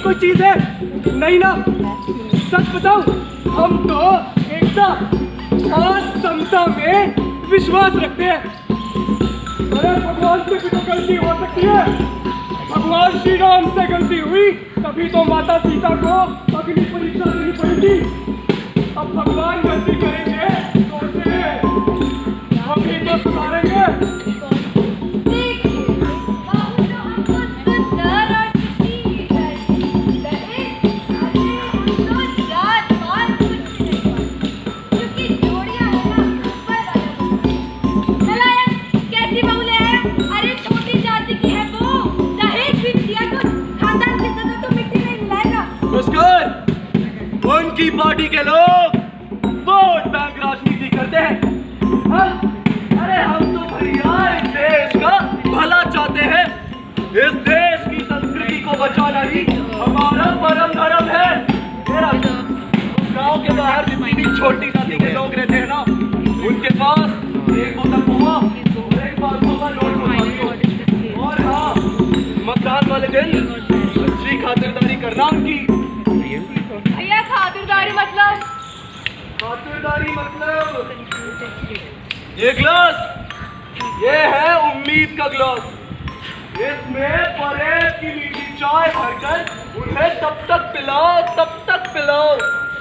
कोई चीज है? नहीं ना? सच बताओ, हम तो एकदम असमता में विश्वास रखते हैं। अरे भगवान से भी तो गलती हो सकती है। भगवान श्री राम से गलती हुई तभी तो माता सीता को अग्नि परीक्षा देनी पड़ी थी। अब भगवान गलती करेंगे तो उसे हम ही तो सुधारेंगे। उनकी पार्टी के लोग वोट बैंक राजनीति करते हैं। अरे हम तो भैया इस देश का भला चाहते हैं। इस देश की संस्कृति को बचाना ही हमारा परम धर्म है। गांव के बाहर जितनी भी छोटी जाति के लोग रहते हैं ना, उनके पास एक बोतल पोहा और एक 500 का नोट होता। और हाँ, मतदान वाले दिन अच्छी खातिरदारी करना उनकी। भैया खातिरदारी मतलब ये ग्लास, ये है उम्मीद का ग्लास। इसमें परेड की मीठी चाय भरकर उन्हें तब तक पिलाओ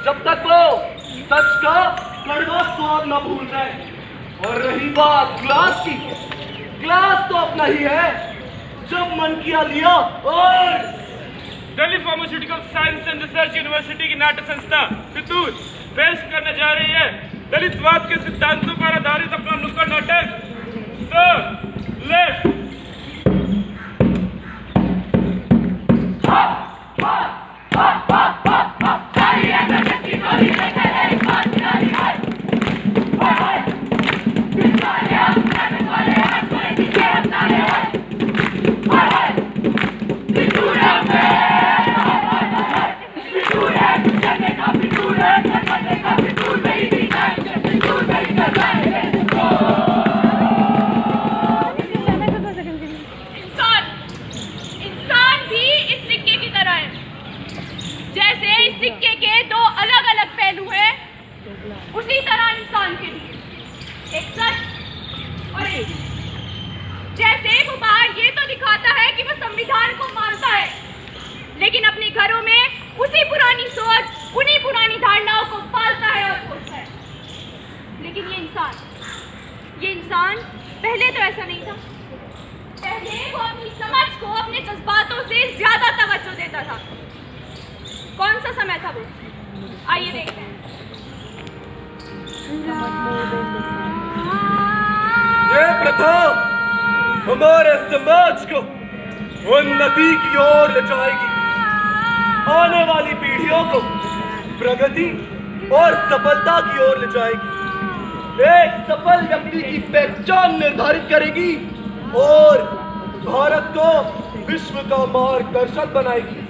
जब तक वो सच का कड़वा स्वाद न भूल जाए। और रही बात ग्लास की, ग्लास तो अपना ही है, जब मन किया लिया। और Delhi pharmaceutical science and research university की नाट्य संस्था फितूर पेश करने जा रही है दलितवाद के सिद्धांतों पर आधारित अपना नुक्कड़ नाटक द लेफ्ट। उसी तरह इंसान के लिए एक सच और एक जैसे वो बाहर ये तो दिखाता है कि वो संविधान को मानता है, लेकिन अपने घरों में उसी पुरानी सोच, उन्हीं पुरानी धारणाओं को पालता है और पोसता है। लेकिन ये इंसान पहले तो ऐसा नहीं था। पहले वो अपनी समझ को अपने जज्बातों से ज्यादा तवज्जो देता था। कौन सा समय था वो? आइए देखते हैं। ये प्रथा हमारे समाज को उन्नति की ओर ले जाएगी, आने वाली पीढ़ियों को प्रगति और सफलता की ओर ले जाएगी, एक सफल व्यक्ति की पहचान निर्धारित करेगी और भारत को विश्व का मार्गदर्शक बनाएगी।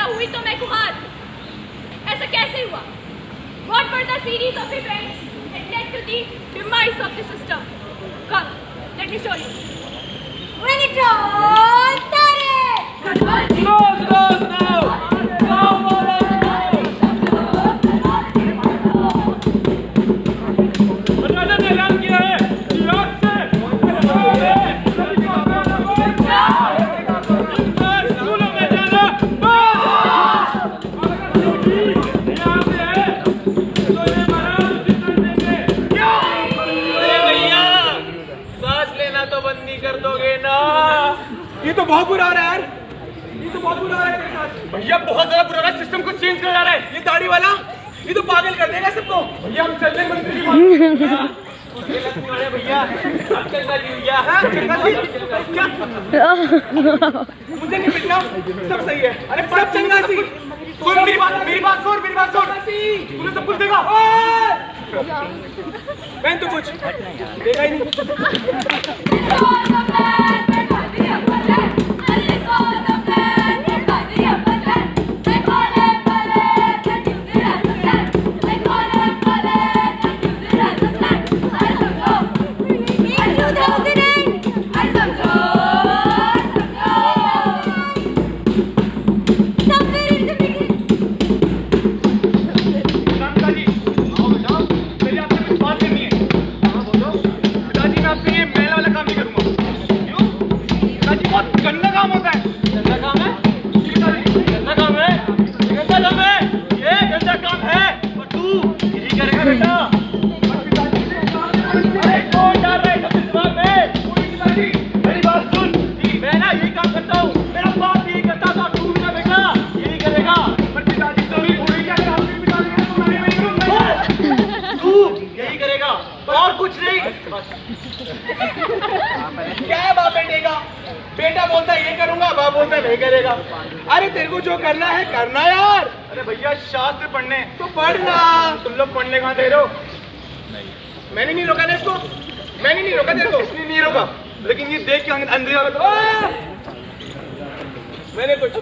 पैदा हुई तो मैं कुमार। ऐसा कैसे हुआ? What were the series of events that led to the demise of the system? Come, let me show you. When it all started. No, no, no. No, no, राजा ने ऐलान किया है कि आज से स्कूलों में जाना यहाँ पे है तो ये महाराज उचित देंगे। अरे भैया, सांस लेना तो बंद नहीं कर दोगे ना? ये तो बहुत बुरा हो रहा है यार, ये तो बहुत बुरा हो रहा है तेरे साथ। भैया बहुत ज्यादा बुरा है, सिस्टम को चेंज कर जा रहा है। ये दाढ़ी वाला ये तो पागल कर देगा सबको। भैया हम चल रहे हैं मंत्री जी। भैया अब चंगा जी भैया। हाँ, चंगा जी। क्या? मुझे नहीं पिटना, सब सही है। अरे सब चंगा सी। सुन मेरी बात सुन, मेरी बात सुन। तूने सब कुछ देखा? मैं तो कुछ देखा ही नहीं। और कुछ नहीं। क्या है बाप बेटे का? बेटा बोलता है ये करूंगा, बाप बोलता है नहीं करेगा। अरे तेरे को जो करना है करना यार। अरे भैया शास्त्र पढ़ने तो पढ़ना। तुम लोग पढ़ने कहाँ दे रहे हो? मैंने नहीं रोका ना इसको, मैंने नहीं रोका तेरे को। इसने नहीं रोका, लेकिन ये देख के अंदर मैंने कुछ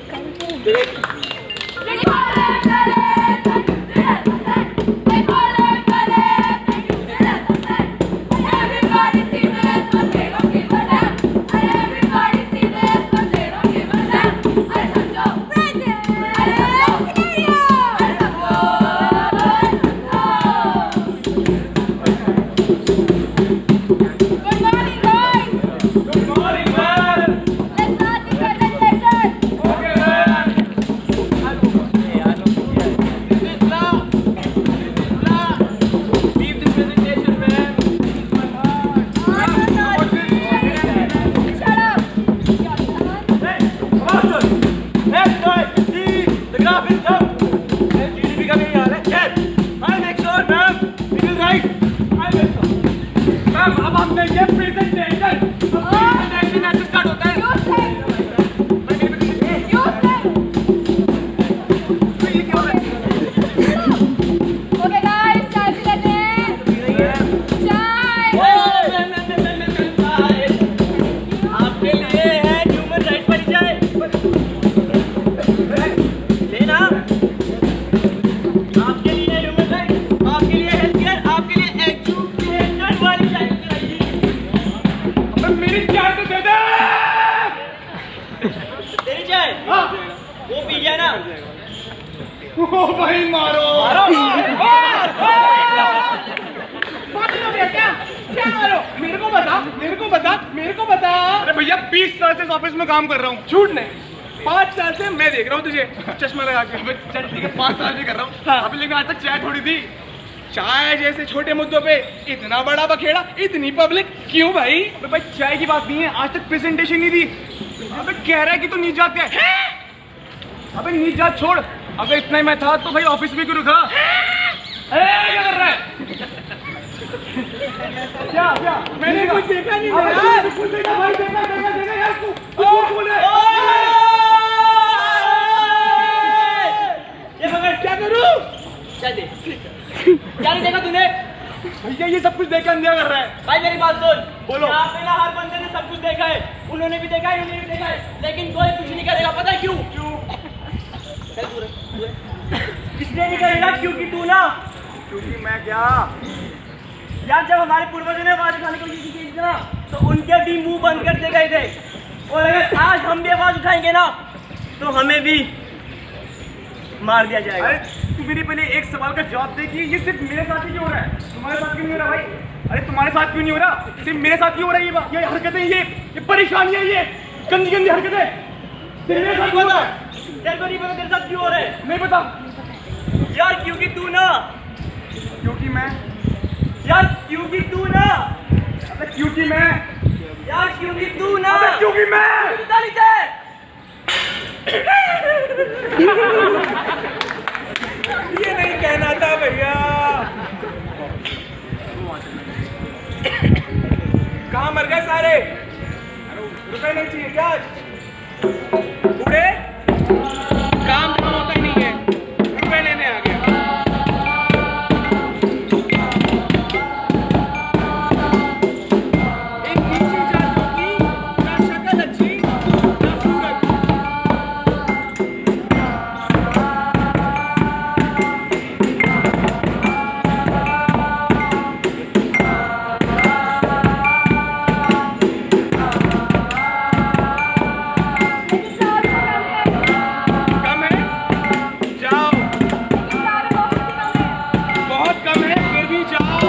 भाई मारो क्या मारो? मेरे को बता। अरे भैया 20 साल से इस ऑफिस में काम कर रहा हूँ। झूठ नहीं, 5 साल से मैं देख रहा हूँ तुझे चश्मा लगा के। चल ठीक है, 5 साल से कर रहा हूँ। हाँ। अभी लेकिन आज तक चाय थोड़ी थी। चाय जैसे छोटे मुद्दों पे इतना बड़ा बखेड़ा, इतनी पब्लिक क्यों भाई? भाई चाय की बात नहीं है, आज तक प्रेजेंटेशन नहीं दी। अबे कह रहा है कि तू नीच जात का है। अबे नीच जात छोड़, अगर इतना ही मैं था तो भाई ऑफिस में क्यों रुका? क्या कर रहा है? क्या? मैंने कुछ देखा नहीं यार। कुछ देखा भाई, देखा यार तू बोले। ये मगर क्या करूं? क्या दे? क्या नहीं देखा तूने? भैया ये सब कुछ देखा अंधेरा कर रहा है। भाई मेरी बात सुन, बोलो। यहाँ पे ना हर बंदे ने सब कुछ देखा है, उन्होंने भी देखा है, इन्होंने भी देखा है, लेकिन कोई कुछ नहीं करेगा। पता है क्यों? इसलिए नहीं करेगा क्योंकि तू ना, क्योंकि मैं क्या? यार जब हमारे पूर्वजों ने आवाज उठाने की कोशिश की थी ना, तो उनके भी मुंह बंद कर दिए गए थे। और अगर आज हम भी आवाज उठाएंगे ना, तो हमें भी मार दिया जाएगा। अरे तू मेरे पहले एक सवाल का जवाब दे कि ये सिर्फ मेरे साथ ही क्यों हो रहा है, तुम्हारे साथ क्यों नहीं हो रहा भाई? अरे तुम्हारे साथ क्यों नहीं हो रहा, सिर्फ मेरे साथ क्यों हो रहा है? ये हरकतें, ये परेशानियां, ये गंदी गंदी हरकतें सिर्फ मेरे साथ क्यों हो रहा है? तेरे को नहीं पता तेरे साथ क्यों हो रहा है? नहीं पता। यार क्योंकि तू ना, क्योंकि मैं, यार क्योंकि तू ना, अबे क्योंकि मैं, यार क्योंकि तू ना, अबे क्योंकि मैं। दलित है। ये नहीं कहना था भैया। कहाँ मर गए सारे? रुपए नहीं चाहिए क्या आज? बूढ़े काम का मौका ही नहीं है, रुपए लेने आ गया। एक नीची जातों की ना शक्ल अच्छी ना सूरत। कम है, जाओ। बहुत कम है, फिर भी जाओ।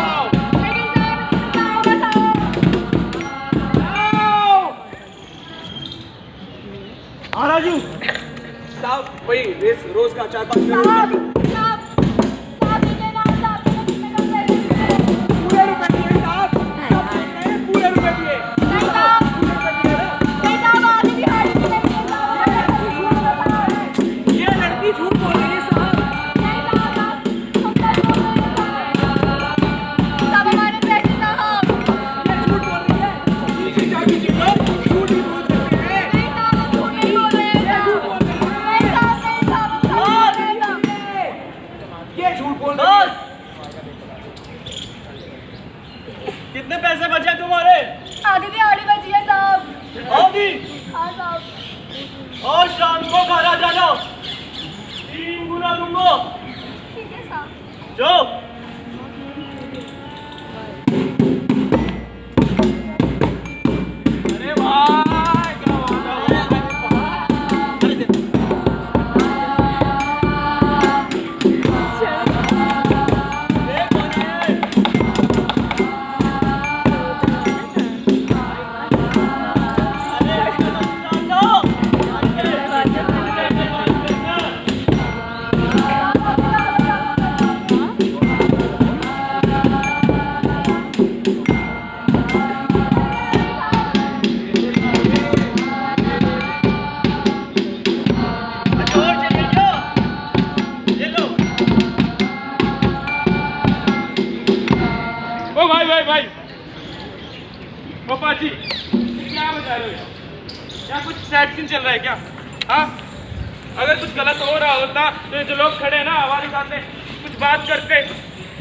जाओ। आराजू साहब वही रोज का 4-5 पूरे रुपए दिए साहब, सब देख रहे हैं, पूरे रुपए दिए। ये लड़की झूठ बोल रही है साहब। ये झूठ बोल रही है। नीचे जाके जिधर झूठ ही बोल सकते हैं। ये झूठ बोल रही है। कितने पैसे बचे तुम्हारे? आधी दिहाड़ी बची है साहब। आधी। हाँ साहब। और शाम को घर आ जाना, 3 गुना दूंगा। ठीक है साहब। जो अरे भाई क्या बात है? ओ भाई पापा जी क्या बता रहे हो? क्या कुछ सैड सीन चल रहा है क्या? हाँ, अगर कुछ गलत हो रहा होता तो ये जो लोग खड़े हैं ना आवाज उठाते, कुछ बात करते,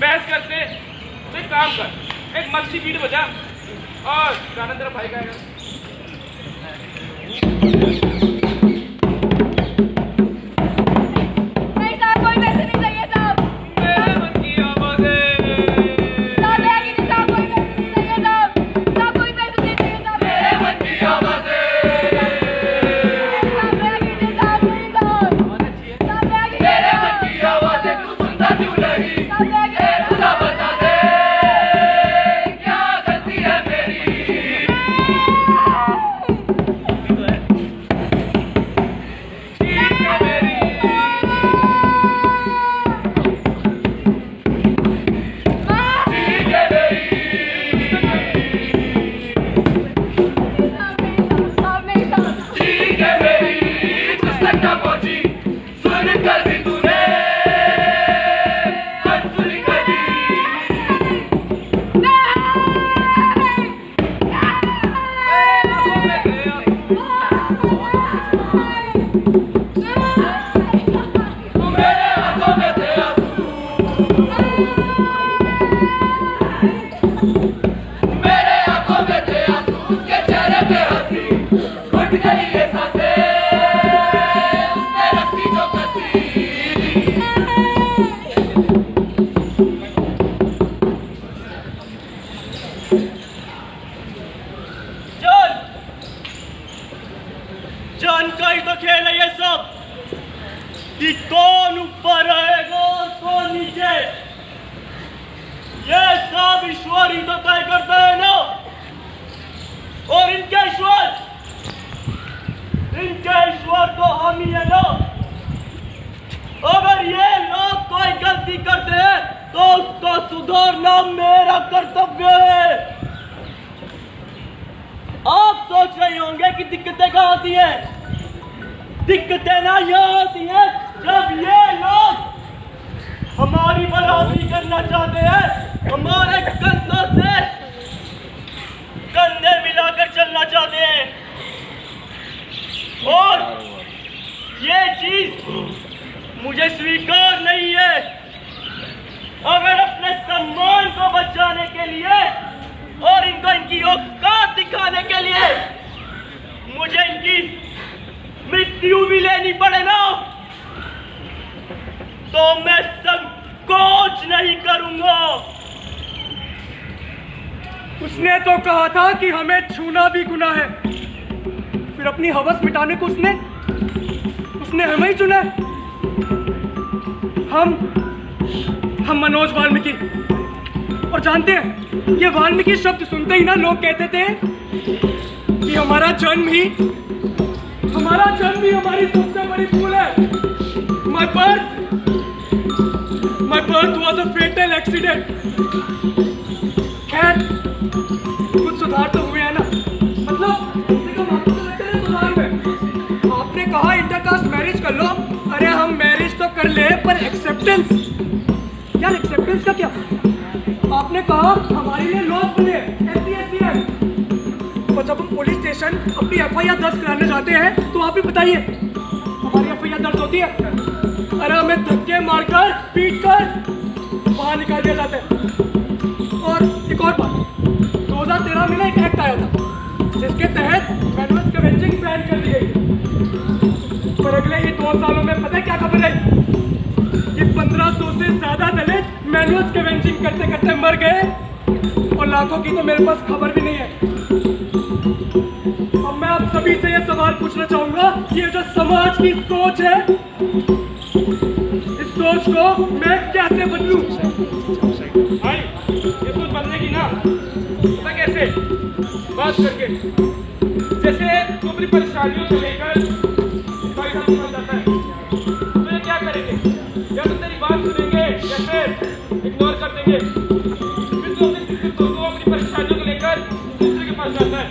बहस करते। तो एक काम कर, एक मच्छी बीट बजा और गाना तेरा भाई गाएगा। नहीं साहब, कोई पैसे नहीं चाहिए साहब। मेरे मन की आवाज़ें। साहब है कि नहीं साहब, कोई पैसे नहीं चाहिए साहब। साहब कोई पैसे नहीं चाहिए साहब। मेरे मन की आवाज़ें। साहब है कि नहीं साहब, नहीं साहब। साहब है कि मेरे मन की आवाज़ें तू सुनता क्यों नहीं? साहब है कि खुदा बता दे क्या गलती है मेरी। घुट गई ये सांसें, उसने रस्सी जो कसी ही तो खेल है ये सब कि कौन ऊपर रहेगा और कौन नीचे। ये सब ईश्वर ही तो तय करता है ना। और इनके ईश्वर तो हम ही है ना। अगर ये लोग कोई गलती करते हैं तो उसको सुधारना मेरा कर्तव्य है। आप सोच रहे होंगे कि दिक्कतें कहाँ आती हैं। दिक्कतें ना ये होती हैं जब ये लोग हमारी बराबरी करना चाहते हैं, हमारे कंधों से कंधे मिलाकर चलना चाहते हैं। और ये चीज मुझे स्वीकार नहीं है। अगर अपने सम्मान को बचाने के लिए और इनको इनकी औकात दिखाने के लिए मुझे इनकी मृत्यु भी लेनी पड़े ना, तो मैं संकोच नहीं करूंगा। उसने तो कहा था कि हमें छूना भी गुनाह है, फिर अपनी हवस मिटाने को उसने हमें ही चुना है। हम मनोज वाल्मीकि। और जानते हैं, ये वाल्मीकि शब्द सुनते ही ना लोग कहते थे कि हमारा जन्म ही हमारी सबसे बड़ी भूल है। My birth was a fatal accident. खैर, कुछ सुधार तो हुए हैं ना। मतलब कम से कम आपको तो लगता है सुधार हुए। आपने कहा इंटरकास्ट मैरिज कर लो। अरे हम मैरिज तो कर ले, पर एक्सेप्टेंस यार, एक्सेप्टेंस का क्या? आपने कहा हमारे लिए लॉस बने, SC है। और जब हम पुलिस स्टेशन अपनी FIR दर्ज कराने जाते हैं तो आप ही बताइए, हमारी FIR दर्ज होती है? अरे हमें धक्के मारकर पीटकर बाहर निकाल दिया जाता है। और एक और बात, 2013 में ना एक एक्ट आया था जिसके तहत मैनुअल स्कैवेंजिंग बैन कर दी गई। पर अगले ही 2 सालों में पता है क्या खबर है कि 1500 से ज्यादा दलित मैनुअल स्कैवेंजिंग करते करते मर गए और लाखों की तो मेरे पास खबर भी नहीं है। अब मैं आप सभी से ये सवाल पूछना चाहूंगा कि ये जो समाज की सोच है, इस सोच को मैं कैसे बदलूं? भाई ये सोच बदलेगी ना, पता कैसे? बात करके। जैसे तू अपनी परेशानियों को लेकर बन जाता है, तो ये क्या करेंगे? या तो तेरी बात सुनेंगे या फिर इग्नोर कर देंगे। फिर तो अपनी परेशानियों को लेकर दूसरे के पास जाता है,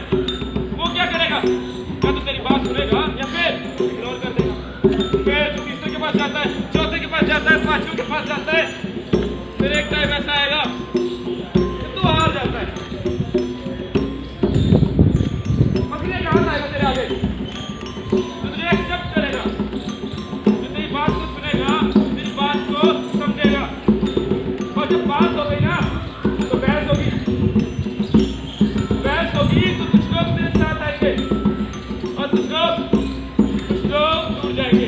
वो क्या करेगा? या तो तेरी बात सुनेगा या फिर इग्नोर कर देगा। फिर तो तीसरे के पास जाता है, चौथे के पास जाता है, पांचवें के पास जाता है। फिर एक टाइम ऐसा आएगा कि तू हार जाता है। पकड़े कहाँ आएगा तेरे आगे? तो तुझे एक्सेप्ट करेगा, जो तेरी बात को सुनेगा, तेरी बात को समझेगा। और जब बात हो गई ना तो बहस होगी तो कुछ लोग तेरे साथ आएंगे और कुछ लोग दूर जाएंगे।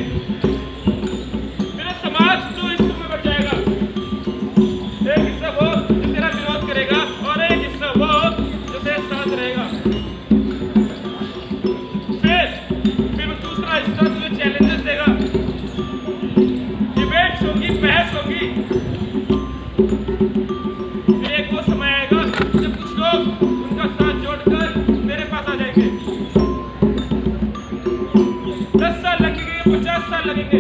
मेरा समाज दो हिस्सों में बढ़ जाएगा। एक हिस्सा वो जो तेरा विरोध करेगा और एक हिस्सा वो जो तेरे साथ रहेगा। फिर वो दूसरा हिस्सा तुझे चैलेंजेस देगा, डिबेट्स होगी, बहस होगी। फिर एक वो समय आएगा जब कुछ लोग उनका साथ जोड़कर मेरे पास आ जाएंगे। 10 साल लगेंगे, 50 साल लगेंगे,